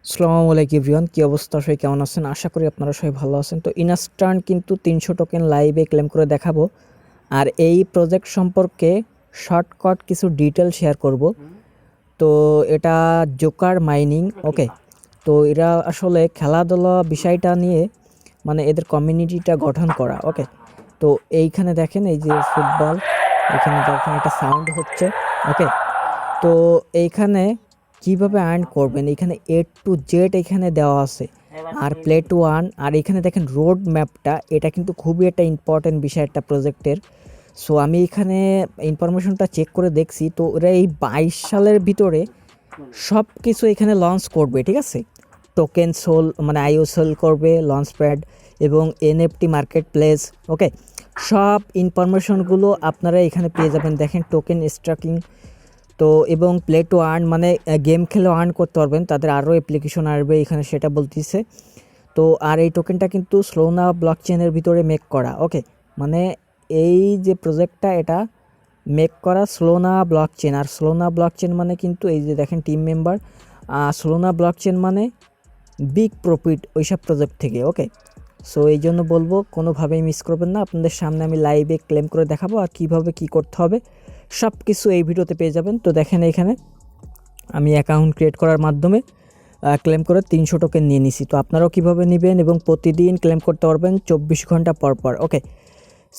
আসসালামু আলাইকুম এভরিওয়ান, কি অবস্থা? সবাই কেমন আছেন? আশা করি আপনারা সবাই ভালো আছেন। তো ইনস্ট্যান্ট কিন্তু 300 টোকেন লাইভে ক্লেম করে দেখাবো। আর এই প্রজেক্ট সম্পর্কে শর্টকাট কিছু ডিটেল শেয়ার করব। তো এটা জোকার মাইনিং, ওকে। তো এরা আসলে খেলাধুলা বিষয়টা নিয়ে মানে এদের কমিউনিটিটা গঠন করা, ওকে। তো এইখানে দেখেন এই যে ফুটবল, এখানে দেখেন একটা সাউন্ড হচ্ছে, ওকে। তো এইখানে কিভাবে আর্ন করবেন, এখানে A to Z এখানে দেওয়া আছে। আর প্লে টু আর্ন, আর এখানে দেখেন রোড ম্যাপটা, এটা কিন্তু খুবই একটা ইম্পর্টেন্ট বিষয় একটা প্রজেক্টের। সো আমি এখানে ইনফরমেশনটা চেক করে দেখছি, তো ওরা এই 22 সালের ভিতরে সব কিছু এখানে লঞ্চ করবে, ঠিক আছে। টোকেন সোল মানে আইও সোল করবে, লঞ্চ প্যাড এবং NFT মার্কেট প্লেস, ওকে। সব ইনফরমেশনগুলো আপনারা এখানে পেয়ে যাবেন। দেখেন টোকেন স্ট্রাকিং, তো এবং প্লে টু আর্ন মানে গেম খেলেও আর্ন করতে পারবেন, তাদের আরও অ্যাপ্লিকেশন আসবে এখানে সেটা বলতেছে। তো আর এই টোকেনটা কিন্তু স্লোনা ব্লকচেনের ভিতরে মেক করা, ওকে। মানে এই যে প্রজেক্টটা এটা মেক করা স্লোনা ব্লকচেন। আর স্লোনা ব্লকচেন মানে কিন্তু এই যে দেখেন টিম মেম্বার, স্লোনা ব্লকচেন মানে বিগ প্রফিট ওইসব প্রজেক্ট থেকে, ওকে। সো এই জন্য বলবো কোনোভাবেই মিস করবেন না। আপনাদের সামনে আমি লাইভে ক্লেম করে দেখাবো আর কীভাবে কী করতে হবে সব কিছু এই ভিডিওতে পেয়ে যাবেন। তো দেখেন এখানে আমি অ্যাকাউন্ট ক্রিয়েট করার মাধ্যমে ক্লেম করে 300 টোকেন নিয়ে নিছি। তো আপনারাও কীভাবে নেবেন এবং প্রতিদিন ক্লেম করতে পারবেন 24 ঘন্টা পর পর, ওকে।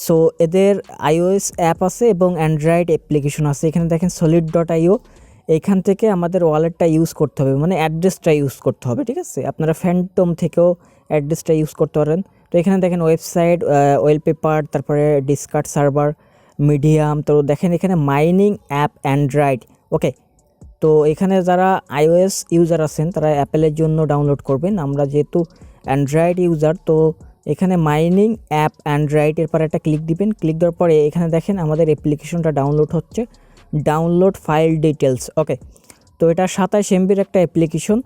সো এদের iOS অ্যাপ আছে এবং অ্যান্ড্রয়েড অ্যাপ্লিকেশন আছে। এখানে দেখেন solid.io, এইখান থেকে আমাদের ওয়ালেটটা ইউজ করতে হবে, মানে অ্যাড্রেসটা ইউজ করতে হবে, ঠিক আছে। আপনারা ফ্যান্টম থেকেও অ্যাড্রেসটা ইউজ করতে পারেন। তো এখানে দেখেন ওয়েবসাইট, ওয়েলপেপার, তারপরে ডিসকার্ড সার্ভার, মিডিয়াম। তো দেখেন এখানে মাইনিং অ্যাপ অ্যান্ড্রয়েড, ওকে। তো এখানে যারা iOS ইউজার আছেন তারা অ্যাপেলের জন্য ডাউনলোড করবেন, আমরা যেহেতু অ্যান্ড্রয়েড ইউজার। তো এখানে মাইনিং অ্যাপ অ্যান্ড্রয়েড এর পর একটা ক্লিক দিবেন। ক্লিক দেওয়ার পরে এখানে দেখেন আমাদের অ্যাপ্লিকেশনটা ডাউনলোড হচ্ছে, ডাউনলোড ফাইল ডিটেলস, ওকে। তো এটা 27 MB একটা অ্যাপ্লিকেশন।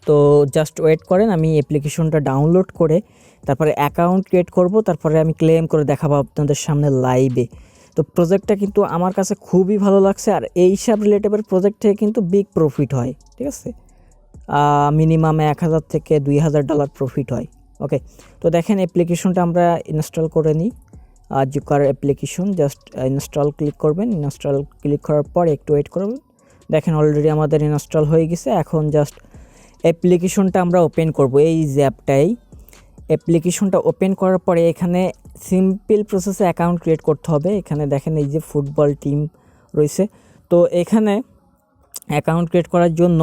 তো জাস্ট ওয়েট করেন, আমি অ্যাপ্লিকেশনটা ডাউনলোড করে তারপরে অ্যাকাউন্ট ক্রিয়েট করব, তারপরে আমি ক্লেম করে দেখাবো আপনাদের সামনে লাইভে। তো প্রজেক্টটা কিন্তু আমার কাছে খুবই ভালো লাগছে, আর এইসব রিলেটেবল প্রজেক্ট থেকে কিন্তু বিগ প্রফিট হয়, ঠিক আছে। মিনিমাম 1000 থেকে $2000 প্রফিট হয়, ওকে। তো দেখেন অ্যাপ্লিকেশনটা আমরা ইনস্টল করে নিই। Joker application just install click করবেন। ইনস্টল ক্লিক করার পর একটু ওয়েট করবেন। দেখেন অলরেডি আমাদের ইনস্টল হয়ে গেছে। এখন জাস্ট অ্যাপ্লিকেশনটা আমরা ওপেন করব। এই যে অ্যাপটাই অ্যাপ্লিকেশনটা ওপেন করার পরে এখানে সিম্পল প্রসেসে অ্যাকাউন্ট ক্রিয়েট করতে হবে। এখানে দেখেন এই যে ফুটবল টিম রয়েছে। তো এখানে অ্যাকাউন্ট ক্রিয়েট করার জন্য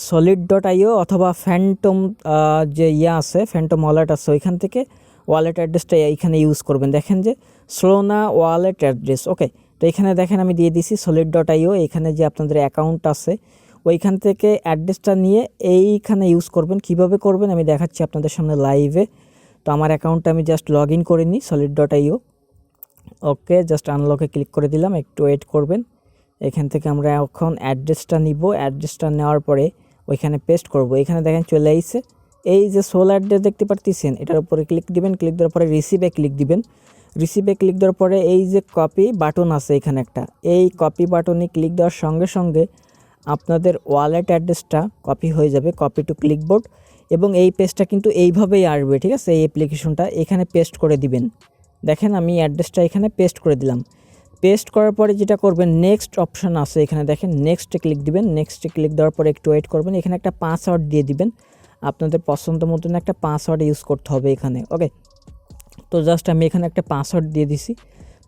solid.io অথবা ফ্যান্টম যে আছে ফ্যান্টম ওয়ালেট আছে, ওইখান থেকে ওয়ালেট অ্যাড্রেসটা এইখানে ইউজ করবেন। দেখেন যে স্লোনা ওয়ালেট অ্যাড্রেস, ওকে। তো এখানে দেখেন আমি দিয়ে দিছি solid.io। এখানে যে আপনাদের অ্যাকাউন্ট আছে ওইখান থেকে অ্যাড্রেসটা নিয়ে এইখানে ইউজ করবেন। কিভাবে করবেন আমি দেখাচ্ছি আপনাদের সামনে লাইভে। তো আমার অ্যাকাউন্টটা আমি জাস্ট লগ ইন করে নিই solid.io, ওকে। জাস্ট আনলকে ক্লিক করে দিলাম, একটু ওয়েট করবেন। এখান থেকে আমরা এখন অ্যাড্রেসটা নিব। অ্যাড্রেসটা নেওয়ার পরে ওইখানে পেস্ট করব। এখানে দেখেন চলে আইছে এই যে সোল অ্যাড্রেস দেখতে পারতেছেন, এটার উপরে ক্লিক দিবেন। ক্লিক দেওয়ার পরে রিসিভে ক্লিক দিবেন। রিসিভে ক্লিক দেওয়ার পরে এই যে কপি বাটন আছে এখানে একটা, এই কপি বাটনে ক্লিক দেওয়ার সঙ্গে সঙ্গে আপনাদের ওয়ালেট অ্যাড্রেসটা কপি হয়ে যাবে, কপি টু ক্লিকবোর্ড। এবং এই পেজটা কিন্তু এইভাবেই আসবে, ঠিক আছে। এই অ্যাপ্লিকেশনটা এখানে পেস্ট করে দিবেন। দেখেন আমি অ্যাড্রেসটা এখানে পেস্ট করে দিলাম। পেস্ট করার পরে যেটা করবেন, নেক্সট অপশান আছে এখানে দেখেন, নেক্সটে ক্লিক দিবেন। নেক্সটে ক্লিক দেওয়ার পরে একটু ওয়েট করবেন। এখানে একটা পাসওয়ার্ড দিয়ে দিবেন, আপনাদের পছন্দ মতন একটা পাসওয়ার্ড ইউজ করতে হবে এখানে, ওকে। তো জাস্ট আমি এখানে একটা পাসওয়ার্ড দিয়ে দিছি।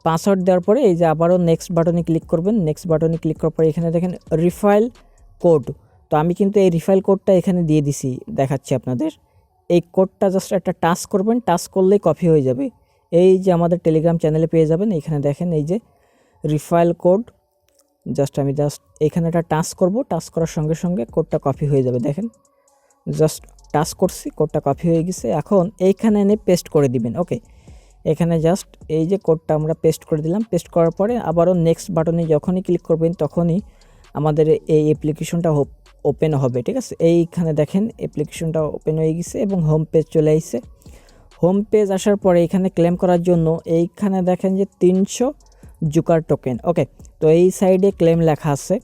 পাসওয়ার্ড দেওয়ার পরে এই যে আবারও নেক্সট বাটনে ক্লিক করবেন। নেক্সট বাটনে ক্লিক করার পরে এখানে দেখেন রিফাইল কোড। তো আমি কিন্তু এই রিফাইল কোডটা এখানে দিয়ে দিছি, দেখাচ্ছি আপনাদের। এই কোডটা জাস্ট একটা টাচ করবেন, টাচ করলেই কপি হয়ে যাবে। এই যে আমাদের টেলিগ্রাম চ্যানেলে পেয়ে যাবেন। এখানে দেখেন এই যে রিফাইল কোড, আমি এখানে একটা টাচ করব। টাচ করার সঙ্গে সঙ্গে কোডটা কপি হয়ে যাবে। দেখেন জাস্ট টাচ করছি, কোডটা কপি হয়ে গেছে। এখন এইখানে এনে পেস্ট করে দিবেন, ওকে। এখানে জাস্ট এই যে কোডটা আমরা পেস্ট করে দিলাম। পেস্ট করার পরে আবারও নেক্সট বাটনে যখনই ক্লিক করবেন তখনই আমাদের এই অ্যাপ্লিকেশনটা ওপেন হবে, ঠিক আছে। এইখানে দেখেন অ্যাপ্লিকেশনটা ওপেন হয়ে গেছে এবং হোম পেজ চলে আসছে। হোম পেজ আসার পরে এখানে ক্লেম করার জন্য এইখানে দেখেন যে 300 জোকার টোকেন, ওকে। তো এই সাইডে ক্লেম লেখা আছে।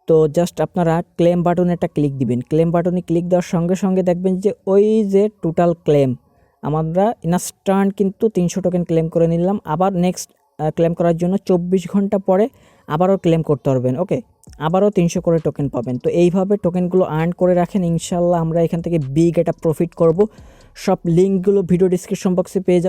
তো জাস্ট আপনারা ক্লেম বাটনে একটা ক্লিক দিবেন। ক্লেম বাটনে ক্লিক দেওয়ার সঙ্গে সঙ্গে দেখবেন যে ওই যে টোটাল ক্লেম আমরা ইনস্ট্যান্ট কিন্তু 300 টোকেন ক্লেম করে নিলাম। আবার নেক্সট ক্লেম করার জন্য 24 ঘন্টা পরে আবারও ক্লেম করতে পারবেন। ওকে, আবারও 300 করে টোকেন পাবেন। তো এইভাবে টোকেনগুলো আর্ন করে রাখেন, ইনশাল্লাহ আমরা এখান থেকে বিগ একটা প্রফিট করব। সব লিঙ্কগুলো ভিডিও ডিসক্রিপশন বক্সে পেয়ে যাবেন।